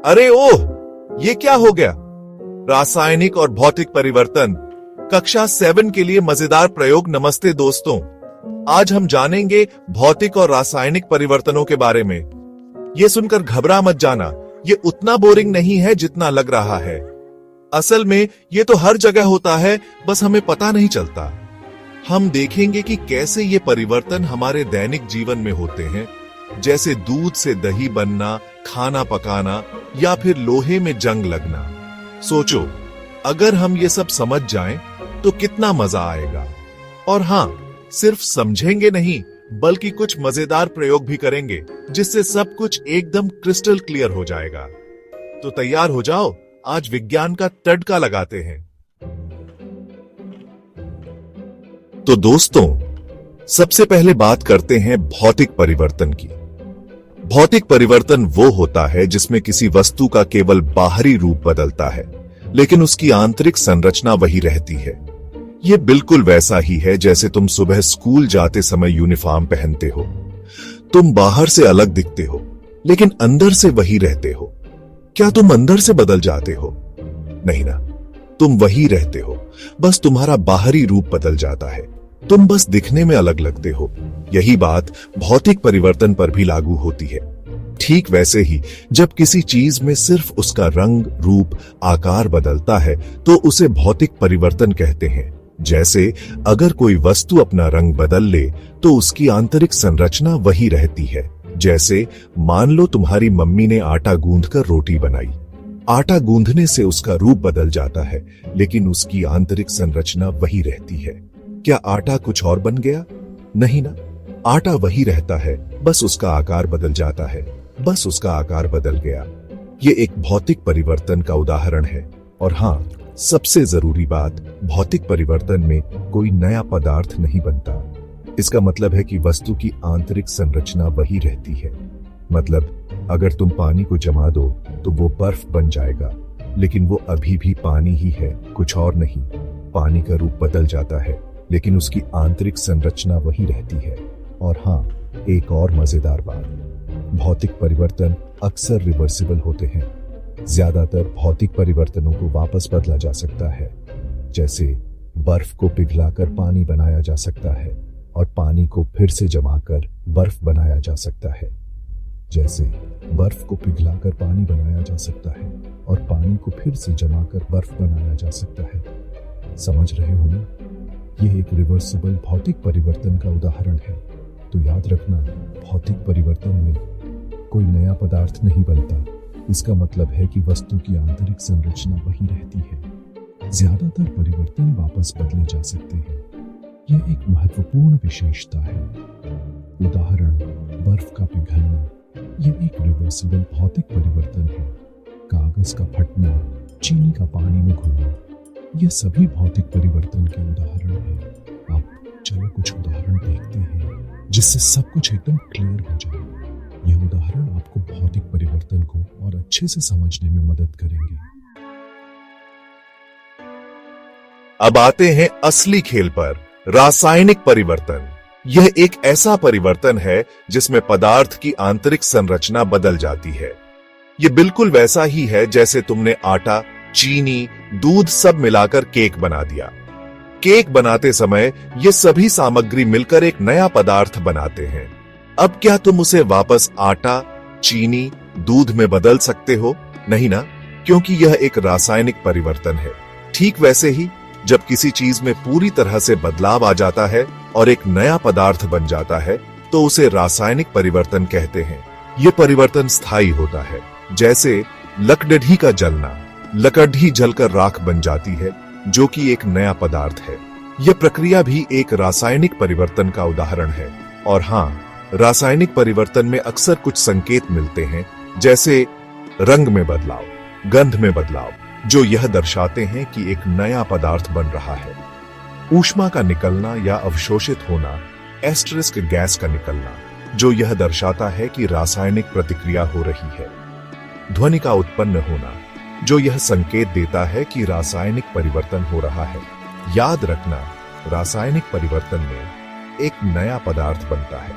अरे ओह, ये क्या हो गया? रासायनिक और भौतिक परिवर्तन कक्षा 7 के लिए मजेदार प्रयोग। नमस्ते दोस्तों, आज हम जानेंगे भौतिक और रासायनिक परिवर्तनों के बारे में। ये सुनकर घबरा मत जाना, ये उतना बोरिंग नहीं है जितना लग रहा है। असल में ये तो हर जगह होता है, बस हमें पता नहीं चलता। हम देखेंगे कि कैसे ये परिवर्तन हमारे दैनिक जीवन में होते हैं, जैसे दूध से दही बनना, खाना पकाना या फिर लोहे में जंग लगना। सोचो, अगर हम ये सब समझ जाएं तो कितना मजा आएगा। और हां, सिर्फ समझेंगे नहीं बल्कि कुछ मजेदार प्रयोग भी करेंगे, जिससे सब कुछ एकदम क्रिस्टल क्लियर हो जाएगा। तो तैयार हो जाओ, आज विज्ञान का तड़का लगाते हैं। तो दोस्तों, सबसे पहले बात करते हैं भौतिक परिवर्तन की। भौतिक परिवर्तन वो होता है जिसमें किसी वस्तु का केवल बाहरी रूप बदलता है, लेकिन उसकी आंतरिक संरचना वही रहती है। ये बिल्कुल वैसा ही है जैसे तुम सुबह स्कूल जाते समय यूनिफॉर्म पहनते हो। तुम बाहर से अलग दिखते हो, लेकिन अंदर से वही रहते हो। क्या तुम अंदर से बदल जाते हो? नहीं ना, तुम वही रहते हो, बस तुम्हारा बाहरी रूप बदल जाता है। तुम बस दिखने में अलग लगते हो। यही बात भौतिक परिवर्तन पर भी लागू होती है। ठीक वैसे ही जब किसी चीज में सिर्फ उसका रंग, रूप, आकार बदलता है तो उसे भौतिक परिवर्तन कहते हैं। जैसे अगर कोई वस्तु अपना रंग बदल ले तो उसकी आंतरिक संरचना वही रहती है। जैसे मान लो तुम्हारी मम्मी ने आटा गूंथकर रोटी बनाई। आटा गूंथने से उसका रूप बदल जाता है, लेकिन उसकी आंतरिक संरचना वही रहती है। क्या आटा कुछ और बन गया? नहीं ना, आटा वही रहता है, बस उसका आकार बदल जाता है। बस उसका आकार बदल गया। ये एक भौतिक परिवर्तन का उदाहरण है। और हां, सबसे जरूरी बात, भौतिक परिवर्तन में कोई नया पदार्थ नहीं बनता। इसका मतलब है कि वस्तु की आंतरिक संरचना वही रहती है। मतलब अगर तुम पानी को जमा दो तो वो बर्फ बन जाएगा, लेकिन वो अभी भी पानी ही है, कुछ और नहीं। पानी का रूप बदल जाता है, लेकिन उसकी आंतरिक संरचना वही रहती है। और हां, एक और मजेदार बात, भौतिक परिवर्तन अक्सर रिवर्सिबल होते हैं। ज्यादातर भौतिक परिवर्तनों को वापस बदला जा सकता है। जैसे बर्फ को पिघलाकर पानी बनाया जा सकता है और पानी को फिर से जमाकर बर्फ बनाया जा सकता है। जैसे बर्फ को पिघलाकर पानी बनाया जा सकता है और पानी को फिर से जमाकर बर्फ बनाया जा सकता है। समझ रहे हो ना? यह एक रिवर्सिबल भौतिक परिवर्तन का उदाहरण है। तो याद रखना, भौतिक परिवर्तन में कोई नया पदार्थ नहीं बनता। इसका मतलब है कि वस्तु की आंतरिक संरचना वही रहती है। ज्यादातर परिवर्तन वापस बदले जा सकते हैं। यह एक महत्वपूर्ण विशेषता है। उदाहरण, बर्फ का पिघलना, यह एक रिवर्सिबल भौतिक परिवर्तन है। कागज का फटना, चीनी का पानी में घुलना, ये सभी भौतिक परिवर्तन के उदाहरण हैं। अब चलो कुछ उदाहरण देखते हैं जिससे सब कुछ एकदम क्लियर हो जाए। यह उदाहरण आपको भौतिक परिवर्तन को और अच्छे से समझने में मदद करेंगे। अब आते हैं असली खेल पर, रासायनिक परिवर्तन। यह एक ऐसा परिवर्तन है जिसमें पदार्थ की आंतरिक संरचना बदल जाती है। यह बिल्कुल वैसा ही है जैसे तुमने आटा, चीनी, दूध सब मिलाकर केक बना दिया। केक बनाते समय ये सभी सामग्री मिलकर एक नया पदार्थ बनाते हैं। अब क्या तुम उसे वापस आटा, चीनी, दूध में बदल सकते हो? नहीं ना, क्योंकि यह एक रासायनिक परिवर्तन है। ठीक वैसे ही जब किसी चीज में पूरी तरह से बदलाव आ जाता है और एक नया पदार्थ बन जाता है तो उसे रासायनिक परिवर्तन कहते हैं। यह परिवर्तन स्थायी होता है। जैसे लकड़ी का जलना, लकड़ी जलकर राख बन जाती है, जो कि एक नया पदार्थ है। यह प्रक्रिया भी एक रासायनिक परिवर्तन का उदाहरण है। और हां, रासायनिक परिवर्तन में अक्सर कुछ संकेत मिलते हैं, जैसे रंग में बदलाव, गंध में बदलाव, जो यह दर्शाते हैं कि एक नया पदार्थ बन रहा है। ऊष्मा का निकलना या अवशोषित होना, एस्टरिस्क गैस का निकलना, जो यह दर्शाता है कि रासायनिक प्रतिक्रिया हो रही है। ध्वनि का उत्पन्न होना, जो यह संकेत देता है कि रासायनिक परिवर्तन हो रहा है। याद रखना, रासायनिक परिवर्तन में एक नया पदार्थ बनता है,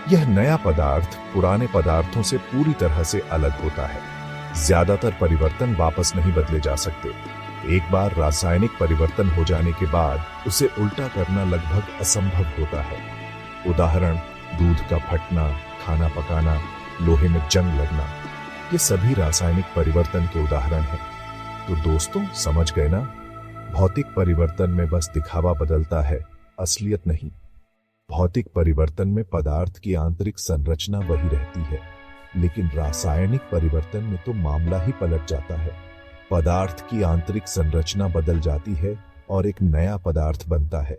यह नया पदार्थ पुराने पदार्थों से पूरी तरह से अलग होता है। ज्यादातर परिवर्तन वापस नहीं बदले जा सकते। एक बार रासायनिक परिवर्तन हो जाने के बाद उसे उल्टा करना लगभग असंभव होता है। उदाहरण, दूध का फटना, खाना पकाना, लोहे में जंग लगना, ये सभी रासायनिक परिवर्तन के उदाहरण हैं। तो दोस्तों, समझ गए ना? भौतिक परिवर्तन में बस दिखावा बदलता है, असलियत नहीं। भौतिक परिवर्तन में पदार्थ की आंतरिक संरचना वही रहती है, लेकिन रासायनिक परिवर्तन में तो मामला ही पलट जाता है। पदार्थ की आंतरिक संरचना बदल जाती है और एक नया पदार्थ बनता है।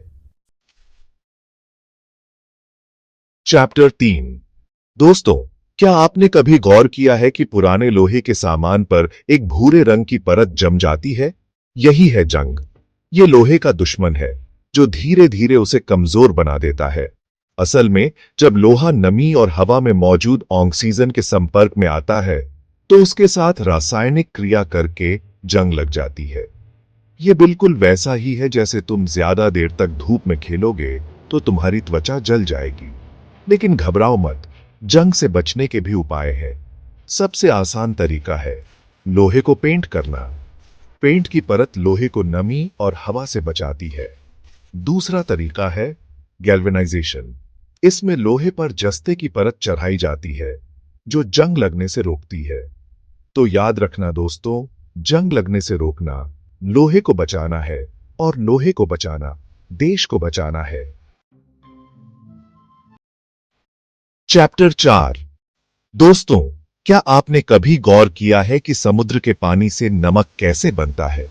चैप्टर 3। दोस्तों, क्या आपने कभी गौर किया है कि पुराने लोहे के सामान पर एक भूरे रंग की परत जम जाती है? यही है जंग। ये लोहे का दुश्मन है जो धीरे धीरे उसे कमजोर बना देता है। असल में जब लोहा नमी और हवा में मौजूद ऑक्सीजन के संपर्क में आता है तो उसके साथ रासायनिक क्रिया करके जंग लग जाती है। यह बिल्कुल वैसा ही है जैसे तुम ज्यादा देर तक धूप में खेलोगे तो तुम्हारी त्वचा जल जाएगी। लेकिन घबराओ मत, जंग से बचने के भी उपाय हैं। सबसे आसान तरीका है लोहे को पेंट करना। पेंट की परत लोहे को नमी और हवा से बचाती है। दूसरा तरीका है गैल्वेनाइजेशन। इसमें लोहे पर जस्ते की परत चढ़ाई जाती है जो जंग लगने से रोकती है। तो याद रखना दोस्तों, जंग लगने से रोकना, लोहे को बचाना है और लोहे को बचाना देश को बचाना है। चैप्टर 4। दोस्तों, क्या आपने कभी गौर किया है कि समुद्र के पानी से नमक कैसे बनता है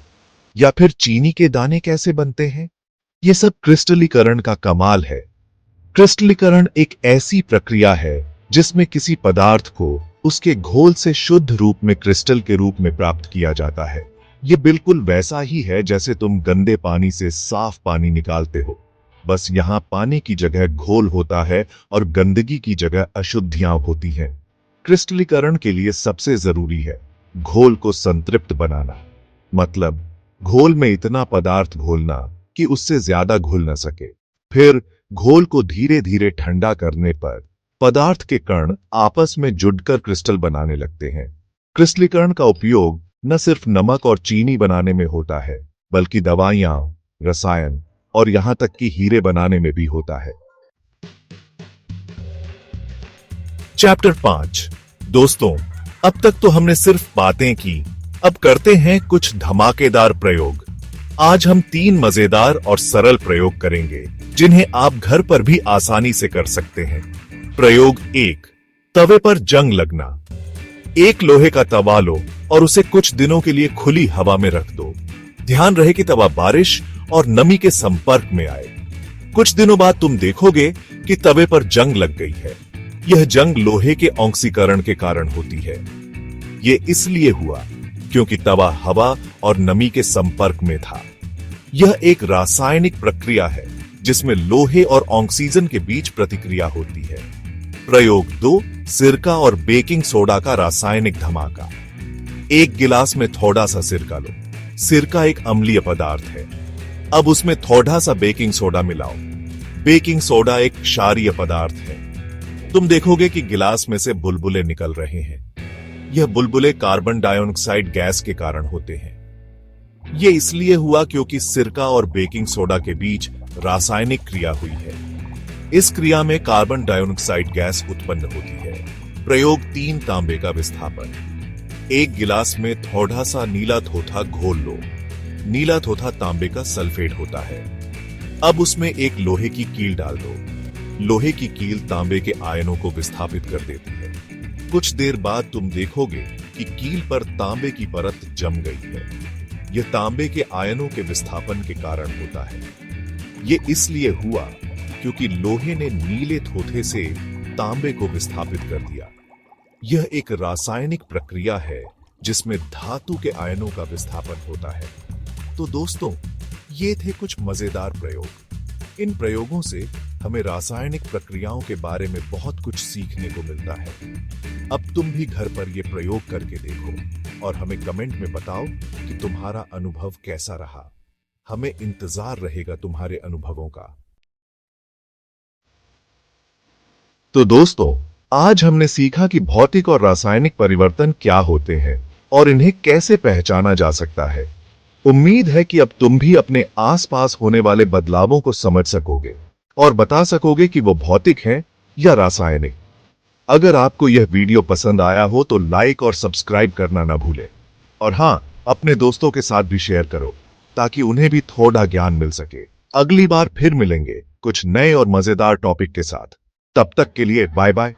या फिर चीनी के दाने कैसे बनते हैं? यह सब क्रिस्टलीकरण का कमाल है। क्रिस्टलीकरण एक ऐसी प्रक्रिया है जिसमें किसी पदार्थ को उसके घोल से शुद्ध रूप में क्रिस्टल के रूप में प्राप्त किया जाता है। यह बिल्कुल वैसा ही है जैसे तुम गंदे पानी से साफ पानी निकालते हो, बस यहां पानी की जगह घोल होता है और गंदगी की जगह अशुद्धियां होती हैं। क्रिस्टलीकरण के लिए सबसे जरूरी है घोल को संतृप्त बनाना, मतलब घोल में इतना पदार्थ घोलना कि उससे ज्यादा घुल न सके। फिर घोल को धीरे धीरे ठंडा करने पर पदार्थ के कण आपस में जुड़कर क्रिस्टल बनाने लगते हैं। क्रिस्टलीकरण का उपयोग न सिर्फ नमक और चीनी बनाने में होता है, बल्कि दवाइयां, रसायन और यहां तक कि हीरे बनाने में भी होता है। चैप्टर 5। दोस्तों, अब तक तो हमने सिर्फ बातें की, अब करते हैं कुछ धमाकेदार प्रयोग। आज हम 3 मजेदार और सरल प्रयोग करेंगे जिन्हें आप घर पर भी आसानी से कर सकते हैं। प्रयोग 1, तवे पर जंग लगना। एक लोहे का तवा लो और उसे कुछ दिनों के लिए खुली हवा में रख दो। ध्यान रहे कि तवा बारिश और नमी के संपर्क में आए। कुछ दिनों बाद तुम देखोगे कि तवे पर जंग लग गई है। यह जंग लोहे के ऑक्सीकरण के कारण होती है। यह इसलिए हुआ क्योंकि तवा हवा और नमी के संपर्क में था। यह एक रासायनिक प्रक्रिया है जिसमें लोहे और ऑक्सीजन के बीच प्रतिक्रिया होती है। प्रयोग 2, सिरका और बेकिंग सोडा का रासायनिक धमाका। एक गिलास में थोड़ा सा सिरका लो। सिरका एक अम्लीय पदार्थ है। अब उसमें थोड़ा सा बेकिंग सोडा मिलाओ। बेकिंग सोडा एक क्षारीय पदार्थ है। तुम देखोगे कि गिलास में से बुलबुले निकल रहे हैं। यह बुलबुले कार्बन डाइऑक्साइड गैस के कारण होते हैं। यह इसलिए हुआ क्योंकि सिरका और बेकिंग सोडा के बीच रासायनिक क्रिया हुई है। इस क्रिया में कार्बन डाइऑक्साइड गैस उत्पन्न होती है। प्रयोग 3, तांबे का विस्थापन। एक गिलास में थोड़ा सा नीला थोथा घोल लो। नीला थोथा तांबे का सल्फेट होता है। अब उसमें एक लोहे की कील डाल दो। लोहे की कील तांबे के आयनों को विस्थापित कर देती है। कुछ देर बाद तुम देखोगे कि कील पर तांबे की परत जम गई है। यह तांबे के आयनों के विस्थापन के कारण होता है। यह इसलिए हुआ क्योंकि लोहे ने नीले थोथे से तांबे को विस्थापित कर दिया। यह एक रासायनिक प्रक्रिया है जिसमें धातु के आयनों का विस्थापन होता है। तो दोस्तों, ये थे कुछ मजेदार प्रयोग। इन प्रयोगों से हमें रासायनिक प्रक्रियाओं के बारे में बहुत कुछ सीखने को मिलता है। अब तुम भी घर पर यह प्रयोग करके देखो और हमें कमेंट में बताओ कि तुम्हारा अनुभव कैसा रहा। हमें इंतजार रहेगा तुम्हारे अनुभवों का। तो दोस्तों, आज हमने सीखा कि भौतिक और रासायनिक परिवर्तन क्या होते हैं और इन्हें कैसे पहचाना जा सकता है। उम्मीद है कि अब तुम भी अपने आसपास होने वाले बदलावों को समझ सकोगे और बता सकोगे कि वो भौतिक हैं या रासायनिक। अगर आपको यह वीडियो पसंद आया हो तो लाइक और सब्सक्राइब करना ना भूलें। और हाँ, अपने दोस्तों के साथ भी शेयर करो ताकि उन्हें भी थोड़ा ज्ञान मिल सके। अगली बार फिर मिलेंगे कुछ नए और मजेदार टॉपिक के साथ। तब तक के लिए बाय बाय।